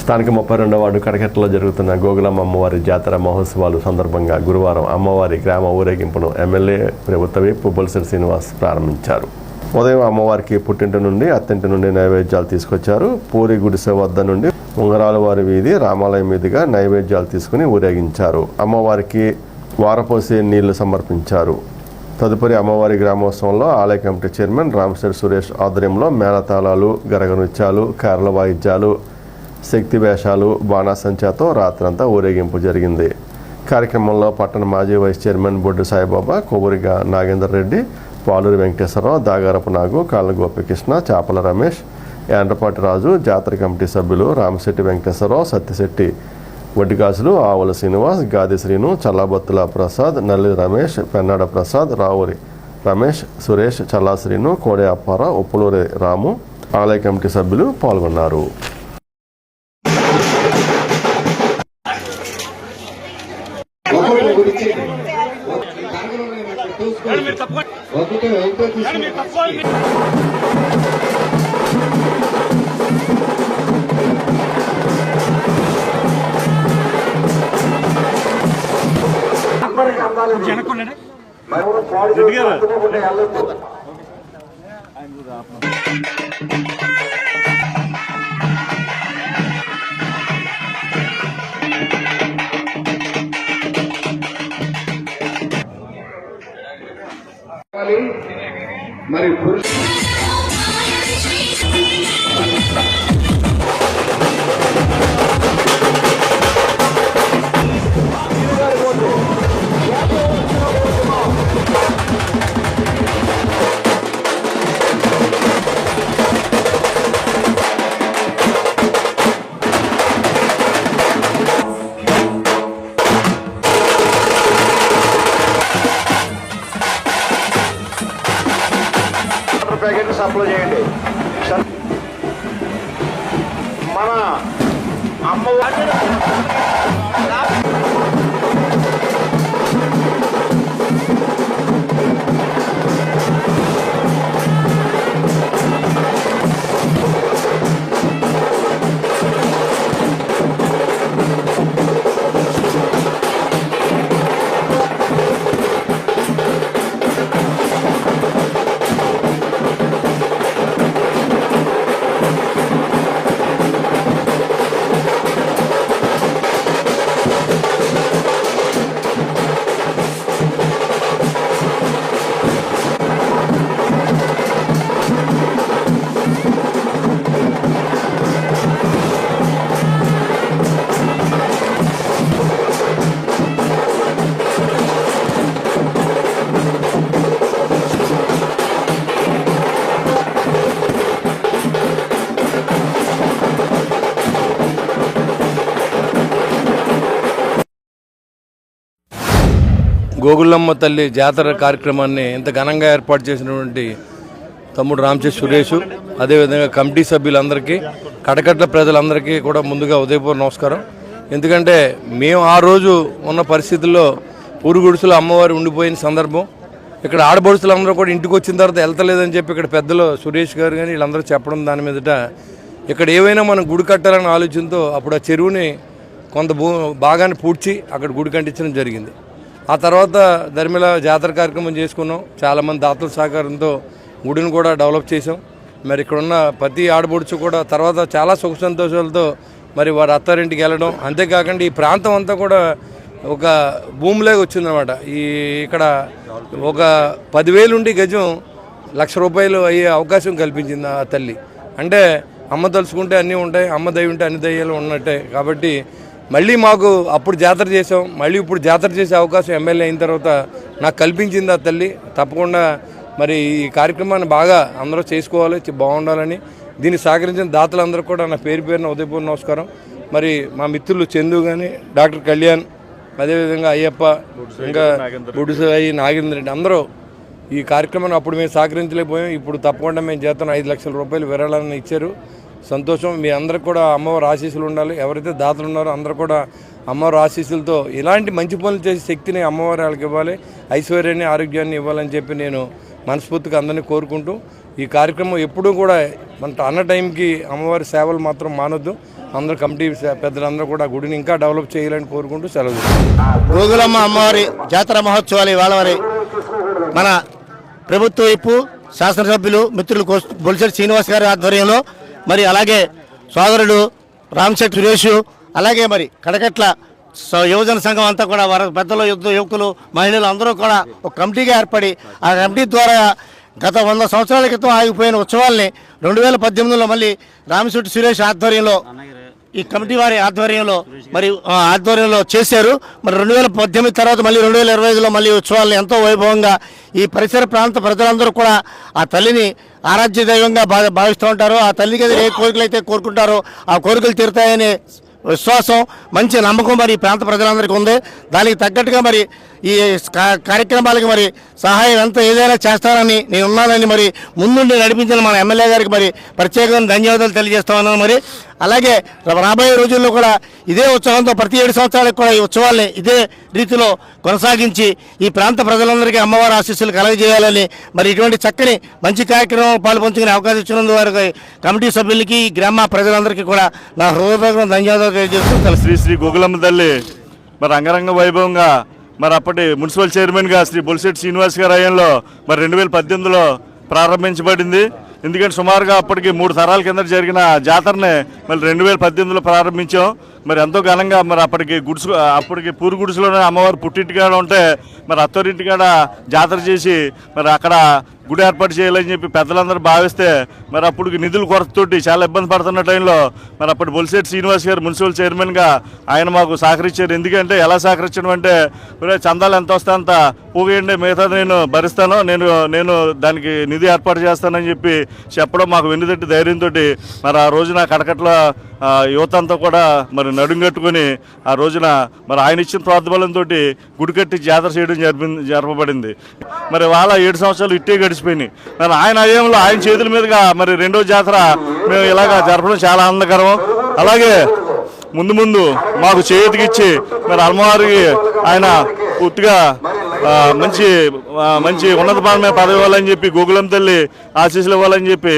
స్థానిక 32వ వార్డు కడకెట్టలో జరుగుతున్న గోగులమ్మ అమ్మవారి జాతర మహోత్సవాలు సందర్భంగా గురువారం అమ్మవారి గ్రామ ఊరేగింపును ఎమ్మెల్యే ప్రభుత్వ విప్ బొలిశెట్టి శ్రీనివాస్ ప్రారంభించారు. ఉదయం అమ్మవారికి పుట్టింటి నుండి అత్తింటి నుండి నైవేద్యాలు తీసుకొచ్చారు. పూరి గుడిసె వద్ద నుండి ఉంగరాల వారి వీధి రామాలయం మీదుగా నైవేద్యాలు తీసుకుని ఊరేగించారు. అమ్మవారికి వారపోసే నీళ్లు సమర్పించారు. తదుపరి అమ్మవారి గ్రామోత్సవంలో ఆలయ కమిటీ చైర్మన్ రామశెట్టి సురేష్ ఆధ్వర్యంలో మేళతాళాలు, గరగ నృత్యాలు, కేరళ వాయిద్యాలు, శక్తి వేషాలు, బాణాసంచాతో రాత్రంతా ఊరేగింపు జరిగింది. కార్యక్రమంలో పట్టణ మాజీ వైస్ చైర్మన్ బొడ్డు సాయిబాబా, కొవ్వూరి నాగేందర్ రెడ్డి, పాలూరి వెంకటేశ్వరరావు, దాగారపు నాగు, కాళ్ళ గోపికృష్ణ, చాపల రమేష్, యాండ్రపాటి రాజు, జాతర కమిటీ సభ్యులు రామశెట్టి వెంకటేశ్వరరావు, సత్యశెట్టి వడ్డిగాజులు, ఆవుల శ్రీనివాస్, గాది శ్రీను, చల్లాబత్తుల ప్రసాద్, నల్లి రమేష్, పెన్నాడ ప్రసాద్, రావురి రమేష్, సురేష్, చల్లా శ్రీను, కోడే అప్పారావు, ఉప్పులూరి రాము, ఆలయ కమిటీ సభ్యులు పాల్గొన్నారు. మరి ప్యాకెట్లు సప్లై చేయండి. మన అమ్మవారి గోగులమ్మ తల్లి జాతర కార్యక్రమాన్ని ఇంత ఘనంగా ఏర్పాటు చేసినటువంటి తమ్ముడు రామశెట్టి సురేష్, అదేవిధంగా కమిటీ సభ్యులందరికీ, కడకట్ల ప్రజలందరికీ కూడా ముందుగా ఉదయపూర్వ నమస్కారం. ఎందుకంటే మేము ఆ రోజు ఉన్న పరిస్థితుల్లో పూరి గుడిసెలో అమ్మవారు ఉండిపోయిన సందర్భం, ఇక్కడ ఆడబడుసులందరూ కూడా ఇంటికి వచ్చిన తర్వాత వెళ్తలేదని చెప్పి ఇక్కడ పెద్దలు సురేష్ గారు కానీ వీళ్ళందరూ చెప్పడం దాని మీదట ఇక్కడ ఏవైనా మనం గుడి కట్టాలనే ఆలోచనతో అప్పుడు ఆ చెరువుని కొంత భాగాన్ని పూడ్చి అక్కడ గుడి కట్టించడం జరిగింది. ఆ తర్వాత ధర్మిల జాతర కార్యక్రమం చేసుకున్నాం. చాలామంది దాతల సహకారంతో గుడిని కూడా డెవలప్ చేసాం. మరి ఇక్కడ ఉన్న ప్రతి ఆడబొడుచు కూడా తర్వాత చాలా సుఖ సంతోషాలతో మరి వారి అత్తారింటికి వెళ్ళడం, అంతేకాకుండా ఈ ప్రాంతం అంతా కూడా ఒక భూమిలాగా వచ్చిందన్నమాట. ఇక్కడ ఒక 10,000 నుండి గజం ₹1,00,000 అయ్యే అవకాశం కల్పించింది ఆ తల్లి. అంటే అమ్మ తలుచుకుంటే అన్నీ ఉంటాయి, అమ్మ దయ ఉంటే అన్ని దయ్యాలు ఉన్నట్టే. కాబట్టి మళ్ళీ మాకు అప్పుడు జాతర చేసాం, మళ్ళీ ఇప్పుడు జాతర చేసే అవకాశం ఎమ్మెల్యే అయిన తర్వాత నాకు కల్పించింది ఆ తల్లి. తప్పకుండా మరి ఈ కార్యక్రమాన్ని బాగా అందరూ చేసుకోవాలి, బాగుండాలని దీన్ని సహకరించిన దాతలందరూ కూడా నా పేరున ఉదయపూర్వ నమస్కారం. మరి మా మిత్రులు చందు కానీ, డాక్టర్ కళ్యాణ్, అదేవిధంగా అయ్యప్ప, ఇంకా బుడుసాయి, నాగేంద్ర రెడ్డి అందరూ ఈ కార్యక్రమాన్ని అప్పుడు మేము సహకరించలేకపోయాం. ఇప్పుడు తప్పకుండా మేము చేస్తాం. ₹5,00,000 విరాళాలను ఇచ్చారు. సంతోషం. మీ అందరికి కూడా అమ్మవారి ఆశీస్సులు ఉండాలి. ఎవరైతే దాతలు ఉన్నారో అందరూ కూడా అమ్మవారి ఆశీస్సులతో ఇలాంటి మంచి పనులు చేసే శక్తిని అమ్మవారి వాళ్ళకి ఇవ్వాలి, ఐశ్వర్యాన్ని, ఆరోగ్యాన్ని ఇవ్వాలని చెప్పి నేను మనస్ఫూర్తిగా అందరినీ కోరుకుంటూ ఈ కార్యక్రమం ఎప్పుడూ కూడా మన అన్న టైంకి అమ్మవారి సేవలు మాత్రం మానొద్దు. అందరూ కమిటీ పెద్దలందరూ కూడా గుడిని ఇంకా డెవలప్ చేయాలని కోరుకుంటూ సెలవు తీసుకుంటున్నాను. గోగులమ్మ అమ్మవారి జాతర మహోత్సవాలు ఇవాళ మరి మన ప్రభుత్వ వైపు శాసనసభ్యులు మిత్రులు బొలిశెట్టి శ్రీనివాస్ గారి ఆధ్వర్యంలో మరి అలాగే సోదరుడు రామశెట్టి సురేష్ అలాగే మరి కడకట్ల యువజన సంఘం అంతా కూడా వారి పెద్దలు యువకులు మహిళలు అందరూ కూడా ఒక కమిటీగా ఏర్పడి ఆ కమిటీ ద్వారా గత 100 సంవత్సరాల క్రితం ఆగిపోయిన ఉత్సవాల్ని 2018లో మళ్ళీ రామశెట్టి సురేష్ ఆధ్వర్యంలో ఈ కమిటీ వారి ఆధ్వర్యంలో చేశారు. మరి 2018 తర్వాత మళ్ళీ 2025లో మళ్ళీ ఉత్సవాలను ఎంతో వైభవంగా ఈ పరిసర ప్రాంత ప్రజలందరూ కూడా ఆ తల్లిని ఆరాధ్య దైవంగా భావిస్తూ ఉంటారు. ఆ తల్లికి ఏ కోరికలు అయితే కోరుకుంటారో ఆ కోరికలు తీరుతాయనే విశ్వాసం మంచి నమ్మకం మరి ఈ ప్రాంత ప్రజలందరికీ ఉంది. దానికి తగ్గట్టుగా మరి ఈ కార్యక్రమాలకి మరి సహాయం ఎంత ఏదైనా చేస్తానని నేను ఉన్నానని మరి ముందుండి నడిపించిన మన ఎమ్మెల్యే గారికి మరి ప్రత్యేకంగా ధన్యవాదాలు తెలియజేస్తా ఉన్నాను. మరి అలాగే రాబోయే రోజుల్లో కూడా ఇదే ఉత్సవంతో ప్రతి 7 సంవత్సరాలకు కూడా ఈ ఉత్సవాల్ని ఇదే రీతిలో కొనసాగించి ఈ ప్రాంత ప్రజలందరికీ అమ్మవారి ఆశీస్సులు కలగజేయాలని మరి ఇటువంటి చక్కని మంచి కార్యక్రమం పాల్పంచుకునే అవకాశం ఇచ్చినందుకు వారికి కమిటీ సభ్యులకి గ్రామ ప్రజలందరికీ కూడా నా హృదయపూర్వక ధన్యవాదాలు తెలియజేస్తూ శ్రీ గోగులమ్మ తల్లి మరి అంగరంగ వైభవంగా మరి అప్పటి మున్సిపల్ చైర్మన్గా శ్రీ బొలిశెట్టి శ్రీనివాస్ గారి హయాంలో మరి 2018లో ప్రారంభించబడింది. ఎందుకంటే సుమారుగా అప్పటికి 3 తరాల కింద జరిగిన జాతరని మరి 2018లో ప్రారంభించాం. మరి ఎంతో ఘనంగా మరి అప్పటికి పూరు గుడిసెలోనే అమ్మవారు పుట్టింటికాడ ఉంటే మరి అత్తోరింటికాడ జాతర చేసి మరి అక్కడ గుడి ఏర్పాటు చేయాలని చెప్పి పెద్దలందరూ భావిస్తే మరి అప్పుడు నిధుల కొరతతోటి చాలా ఇబ్బంది పడుతున్న టైంలో మరి అప్పటి బొలిశెట్టి శ్రీనివాస్ గారు మున్సిపల్ చైర్మన్గా ఆయన మాకు సహకరించారు. ఎందుకంటే ఎలా సహకరించడం అంటే చందాలు ఎంత వస్తే అంత పోగేయండి, మిగతా నేను భరిస్తాను, నేను దానికి నిధి ఏర్పాటు చేస్తానని చెప్పి చెప్పడం మాకు వెన్నుదట్టి ధైర్యంతో మరి ఆ రోజున కడకట్ల యువత అంతా కూడా మరి నడుం కట్టుకొని ఆ రోజున మరి ఆయన ఇచ్చిన ప్రోద్బలంతో గుడి కట్టి జాతర చేయడం జరపబడింది. మరి వాళ్ళ 7 సంవత్సరాలు ఇట్టే గడిచిపోయినాయి. మరి ఆయన హయాంలో ఆయన చేతుల మీదుగా మరి 2వ జాతర మేము ఇలాగా జరపడం చాలా ఆనందకరం. అలాగే ముందు మాకు చేతికిచ్చి మరి అమ్మవారికి ఆయన పూర్తిగా మంచి ఉన్నతమైన పదవి ఇవ్వాలని చెప్పి గోగులమ్మ తల్లి ఆశీస్సులు ఇవ్వాలని చెప్పి